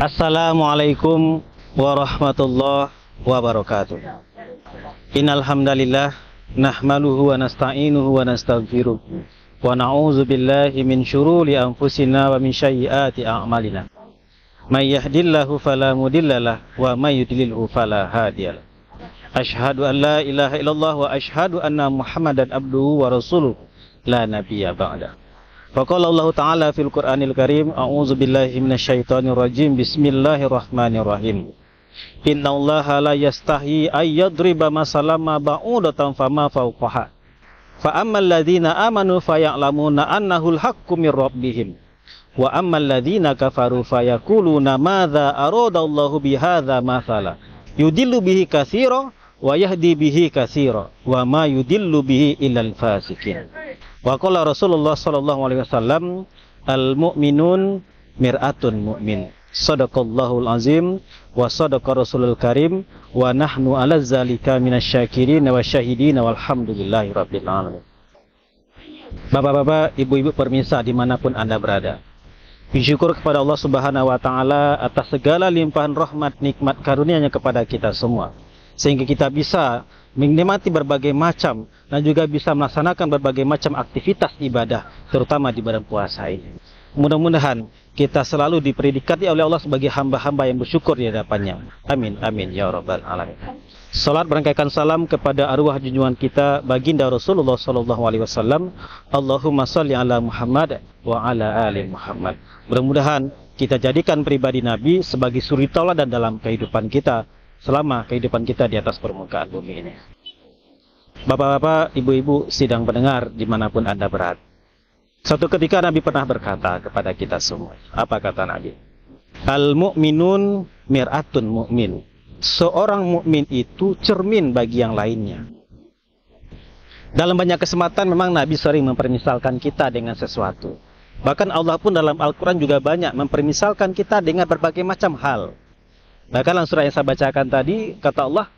Assalamualaikum warahmatullahi wabarakatuh. Innal hamdalillah nahmaduhu wa nasta'inuhu wa nastaghfiruh wa na'udzu billahi min syururi anfusina wa min sayyiati a'malina. May yahdihillahu fala mudhillalah wa may yudlilhu fala hadiyalah. Asyhadu an la ilaha illallah wa asyhadu anna Muhammadan abduhu wa rasuluh la nabiyya ba'da. Faqala Allah Ta'ala fil Qur'anil Karim, a'udzu billahi minasyaitonir rajim. Bismillahirrahmanirrahim. Innallaha la yastahi ay yadriba masalan ma ba'udatan fama fawqaha. Fa ammal ladzina amanu faya'lamuna annahul haqqu mir rabbihim. Wa ammal ladzina kafaru fayaquluna madza aradallahu bihadza mathala. Yudillu bihi katsira wa yahdi bihi katsira wa ma yudillu bihi illal fasikin. Wa qala Rasulullah sallallahu alaihi wasallam, al-mu'minun mir'atun mu'min. Shadaqallahul azim wa sadaqa Rasulul Karim wa nahnu 'ala dzalika minasyakirin wa syahidin walhamdulillahi rabbil alamin. Bapak-bapak, ibu-ibu permisa dimanapun Anda berada, bersyukur kepada Allah Subhanahu wa taala atas segala limpahan rahmat nikmat karunia-Nya kepada kita semua, sehingga kita bisa menikmati berbagai macam dan juga bisa melaksanakan berbagai macam aktivitas ibadah, terutama di bulan puasa ini. Mudah-mudahan kita selalu diperidikati oleh Allah sebagai hamba-hamba yang bersyukur di hadapannya. Amin, amin, ya rabbal alamin. Salat berangkaikan salam kepada arwah junjungan kita baginda Rasulullah sallallahu alaihi wasallam. Allahumma shalli ala Muhammad wa ala ali Muhammad. Mudah-mudahan kita jadikan pribadi Nabi sebagai suri tauladan dalam kehidupan kita selama kehidupan kita di atas permukaan bumi ini. Bapak-bapak, ibu-ibu, sidang pendengar dimanapun Anda berada. Suatu ketika Nabi pernah berkata kepada kita semua. Apa kata Nabi? Al-mu'minun mir'atun mu'min. Seorang mukmin itu cermin bagi yang lainnya. Dalam banyak kesempatan memang Nabi sering mempermisalkan kita dengan sesuatu. Bahkan Allah pun dalam Al-Quran juga banyak mempermisalkan kita dengan berbagai macam hal. Bahkan dalam surah yang saya bacakan tadi, kata Allah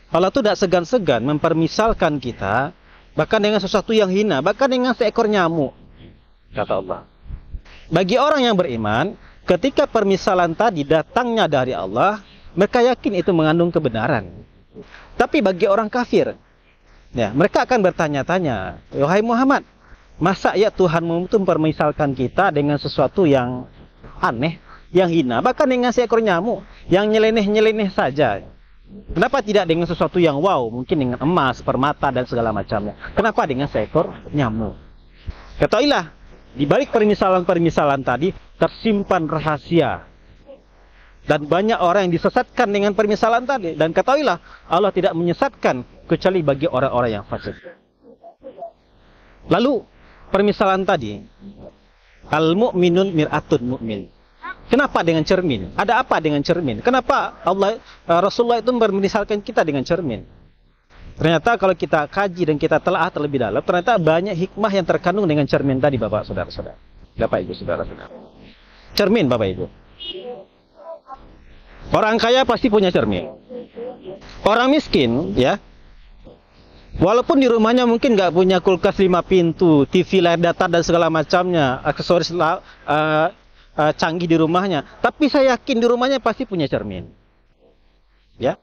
itu tidak segan-segan mempermisalkan kita, bahkan dengan sesuatu yang hina, bahkan dengan seekor nyamuk, kata Allah. Bagi orang yang beriman, ketika permisalan tadi datangnya dari Allah, mereka yakin itu mengandung kebenaran. Tapi bagi orang kafir, ya, mereka akan bertanya-tanya, wahai Muhammad, masa ya Tuhanmu itu mempermisalkan kita dengan sesuatu yang aneh, yang hina, bahkan dengan seekor nyamuk, yang nyeleneh-nyeleneh saja. Kenapa tidak dengan sesuatu yang wow, mungkin dengan emas, permata, dan segala macamnya? Kenapa dengan seekor nyamuk? Ketahuilah, di balik permisalan-permisalan tadi, tersimpan rahasia. Dan banyak orang yang disesatkan dengan permisalan tadi. Dan ketahuilah, Allah tidak menyesatkan, kecuali bagi orang-orang yang fasik. Lalu, permisalan tadi, al-mu'minun mir'atun mu'min. Kenapa dengan cermin? Ada apa dengan cermin? Kenapa Rasulullah itu mempermisalkan kita dengan cermin? Ternyata kalau kita kaji dan kita telah terlebih dalam, ternyata banyak hikmah yang terkandung dengan cermin tadi, Bapak, Saudara-saudara. Bapak, Ibu, Saudara-saudara. Cermin, Bapak, Ibu. Orang kaya pasti punya cermin. Orang miskin, ya, walaupun di rumahnya mungkin nggak punya kulkas 5 pintu, TV layar datar dan segala macamnya, aksesoris canggih di rumahnya, tapi saya yakin di rumahnya pasti punya cermin. Ya,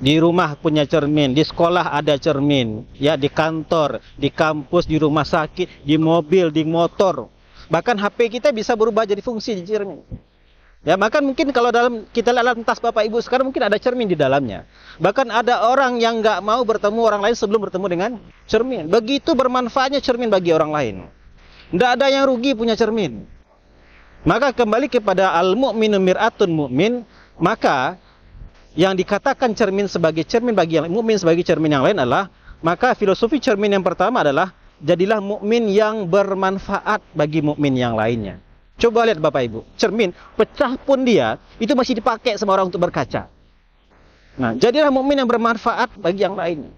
di rumah punya cermin, di sekolah ada cermin, ya, di kantor, di kampus, di rumah sakit, di mobil, di motor, bahkan HP kita bisa berubah jadi fungsi di cermin. Ya, bahkan mungkin kalau kita lihat tas Bapak Ibu sekarang mungkin ada cermin di dalamnya. Bahkan ada orang yang nggak mau bertemu orang lain sebelum bertemu dengan cermin. Begitu bermanfaatnya cermin bagi orang lain. Tidak ada yang rugi punya cermin. Maka kembali kepada al-mu'minu mir'atun mu'min, maka yang dikatakan cermin sebagai cermin bagi yang mukmin sebagai cermin yang lain adalah, maka filosofi cermin yang pertama adalah jadilah mukmin yang bermanfaat bagi mukmin yang lainnya. Coba lihat Bapak Ibu, cermin pecah pun dia itu masih dipakai sama orang untuk berkaca. Nah, jadilah mukmin yang bermanfaat bagi yang lain.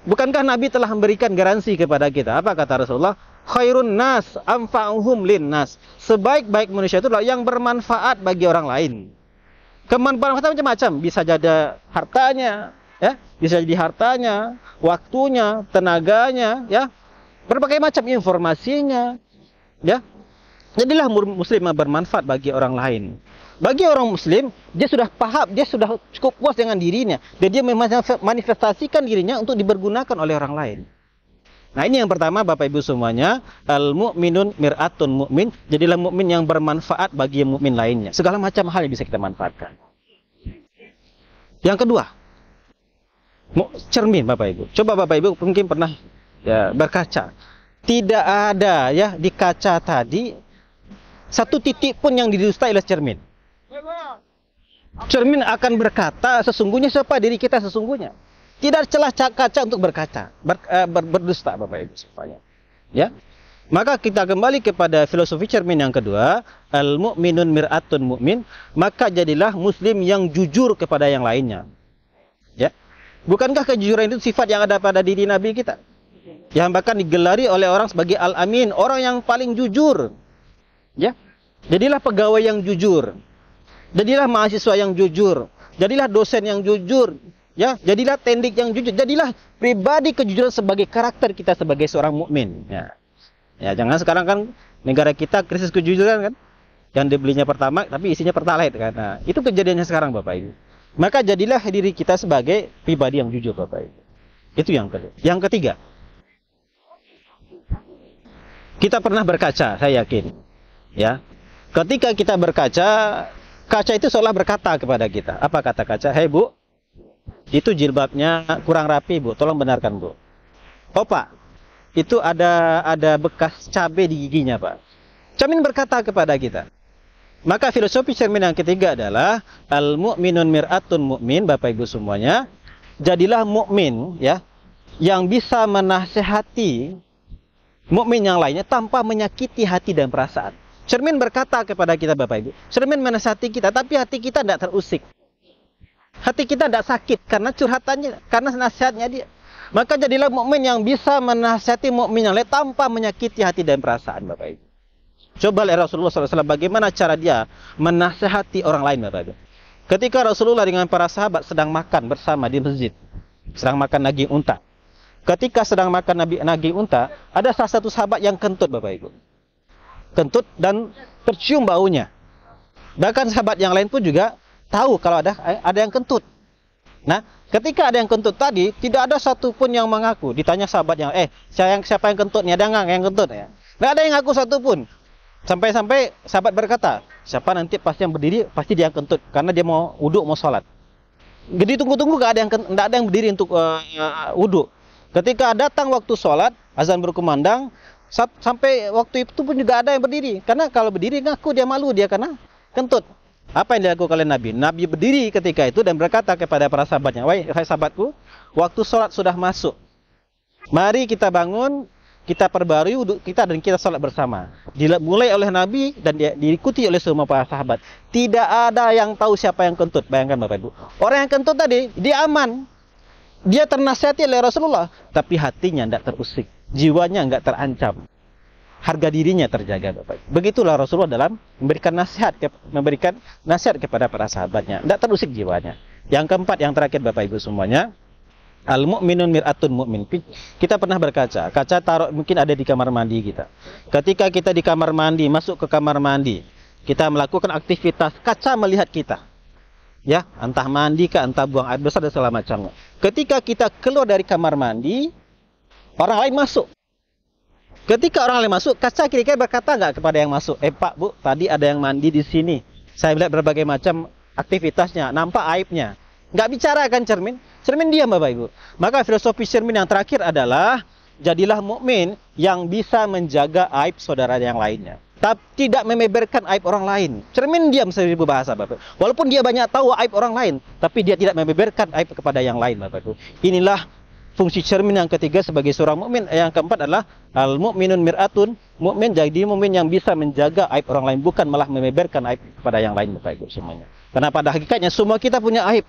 Bukankah Nabi telah memberikan garansi kepada kita? Apa kata Rasulullah? Khairun nas anfa'uhum lin nas. Sebaik-baik manusia itu adalah yang bermanfaat bagi orang lain. Kemanfaatan macam-macam, bisa jadi hartanya, ya, bisa jadi hartanya, waktunya, tenaganya, ya, berbagai macam informasinya, ya. Jadilah muslim yang bermanfaat bagi orang lain. Bagi orang Muslim, dia sudah paham, dia sudah cukup puas dengan dirinya, dan dia memanifestasikan dirinya untuk dipergunakan oleh orang lain. Nah, ini yang pertama, Bapak Ibu semuanya, al-mu'minun mir'atun mu'min, jadilah mukmin yang bermanfaat bagi mukmin lainnya. Segala macam hal yang bisa kita manfaatkan. Yang kedua, cermin, Bapak Ibu. Coba Bapak Ibu mungkin pernah ya berkaca. Tidak ada ya di kaca tadi satu titik pun yang didustai oleh cermin. Cermin akan berkata sesungguhnya siapa diri kita sesungguhnya. Tidak celah kaca untuk berkaca, berdusta, Bapak Ibu supaya. Ya. Maka kita kembali kepada filosofi cermin yang kedua, al-mu'minun mir'atun mu'min, maka jadilah muslim yang jujur kepada yang lainnya. Ya. Bukankah kejujuran itu sifat yang ada pada diri Nabi kita? Yang bahkan digelari oleh orang sebagai al-amin, orang yang paling jujur. Ya. Jadilah pegawai yang jujur. Jadilah mahasiswa yang jujur. Jadilah dosen yang jujur. Ya, jadilah tendik yang jujur. Jadilah pribadi kejujuran sebagai karakter kita sebagai seorang mukmin. Ya. Ya, jangan sekarang kan negara kita krisis kejujuran kan. Yang dibelinya pertama tapi isinya pertalite kan. Nah, itu kejadiannya sekarang Bapak Ibu. Maka jadilah diri kita sebagai pribadi yang jujur Bapak Ibu. Itu yang kedua. Yang ketiga. Kita pernah berkaca, saya yakin. Ya. Ketika kita berkaca, kaca itu seolah berkata kepada kita. Apa kata kaca? Hei Bu, itu jilbabnya kurang rapi Bu, tolong benarkan Bu. Oh Pak, itu ada bekas cabai di giginya Pak. Cermin berkata kepada kita. Maka filosofi cermin yang ketiga adalah al-mu'minun mir'atun mu'min, Bapak Ibu semuanya. Jadilah mukmin ya, yang bisa menasehati mukmin yang lainnya tanpa menyakiti hati dan perasaan. Cermin berkata kepada kita Bapak Ibu, cermin menasihati kita, tapi hati kita tidak terusik. Hati kita tidak sakit karena curhatannya, karena nasihatnya dia. Maka jadilah mukmin yang bisa menasihati mukmin yang lain tanpa menyakiti hati dan perasaan Bapak Ibu. Coba lihat Rasulullah SAW bagaimana cara dia menasihati orang lain Bapak Ibu. Ketika Rasulullah dengan para sahabat sedang makan bersama di masjid, sedang makan daging unta. Ketika sedang makan daging unta, ada salah satu sahabat yang kentut Bapak Ibu. Kentut dan tercium baunya. Bahkan sahabat yang lain pun juga tahu kalau ada yang kentut. Nah, ketika ada yang kentut tadi, tidak ada satupun yang mengaku. Ditanya sahabat yang, siapa yang kentut nih? Ada nggak yang kentut ya? Nggak ada yang ngaku satupun. Sampai-sampai sahabat berkata, siapa nanti pasti yang berdiri, pasti dia yang kentut. Karena dia mau wudhu, mau sholat. Jadi tunggu-tunggu nggak ada yang berdiri untuk wudhu. Ketika datang waktu sholat, azan berkumandang, sampai waktu itu pun juga ada yang berdiri. Karena kalau berdiri ngaku dia malu dia karena kentut. Apa yang dilakukan oleh Nabi? Nabi berdiri ketika itu dan berkata kepada para sahabatnya, wahai sahabatku, waktu sholat sudah masuk. Mari kita bangun, kita perbarui wudhu kita dan kita sholat bersama. Dimulai oleh Nabi dan diikuti oleh semua para sahabat. Tidak ada yang tahu siapa yang kentut. Bayangkan Bapak Ibu. Orang yang kentut tadi, dia aman. Dia ternasihati oleh Rasulullah. Tapi hatinya tidak terusik. Jiwanya enggak terancam. Harga dirinya terjaga Bapak. Begitulah Rasulullah dalam memberikan nasihat kepada para sahabatnya. Tidak terusik jiwanya. Yang keempat, yang terakhir Bapak Ibu semuanya, al-mu'minun mir'atun mu'min. Kita pernah berkaca. Kaca taruh mungkin ada di kamar mandi kita. Ketika kita di kamar mandi, masuk ke kamar mandi, kita melakukan aktivitas, kaca melihat kita. Ya, entah mandi kah, entah buang air besar dan segala macamnya. Ketika kita keluar dari kamar mandi, orang lain masuk. Ketika orang lain masuk, kaca kira-kira berkata nggak kepada yang masuk, Pak, Bu, tadi ada yang mandi di sini. Saya melihat berbagai macam aktivitasnya, nampak aibnya. Nggak bicara kan cermin? Cermin diam Bapak Ibu. Maka filosofi cermin yang terakhir adalah, jadilah mukmin yang bisa menjaga aib saudara yang lainnya. Tapi tidak membeberkan aib orang lain. Cermin diam seribu bahasa Bapak. Walaupun dia banyak tahu aib orang lain, tapi dia tidak membeberkan aib kepada yang lain Bapak Ibu. Inilah fungsi cermin yang ketiga sebagai seorang mukmin. Yang keempat adalah al-mu'minun mir'atun, mukmin jadi mukmin yang bisa menjaga aib orang lain, bukan malah membeberkan aib kepada yang lain Bapak Ibu semuanya. Karena pada hakikatnya semua kita punya aib.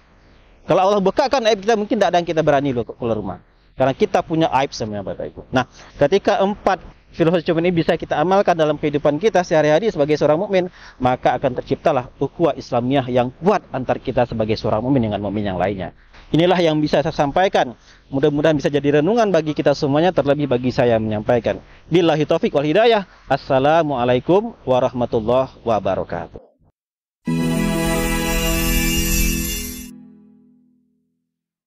Kalau Allah bukakan aib kita, mungkin tidak ada yang kita berani keluar rumah. Karena kita punya aib semuanya Bapak Ibu. Nah, ketika empat filosofi cermin ini bisa kita amalkan dalam kehidupan kita sehari-hari sebagai seorang mukmin, maka akan terciptalah ukhuwah Islamiyah yang kuat antar kita sebagai seorang mukmin dengan mukmin yang lainnya. Inilah yang bisa saya sampaikan. Mudah-mudahan bisa jadi renungan bagi kita semuanya, terlebih bagi saya menyampaikan. Billahi taufiq wal hidayah. Assalamualaikum warahmatullahi wabarakatuh.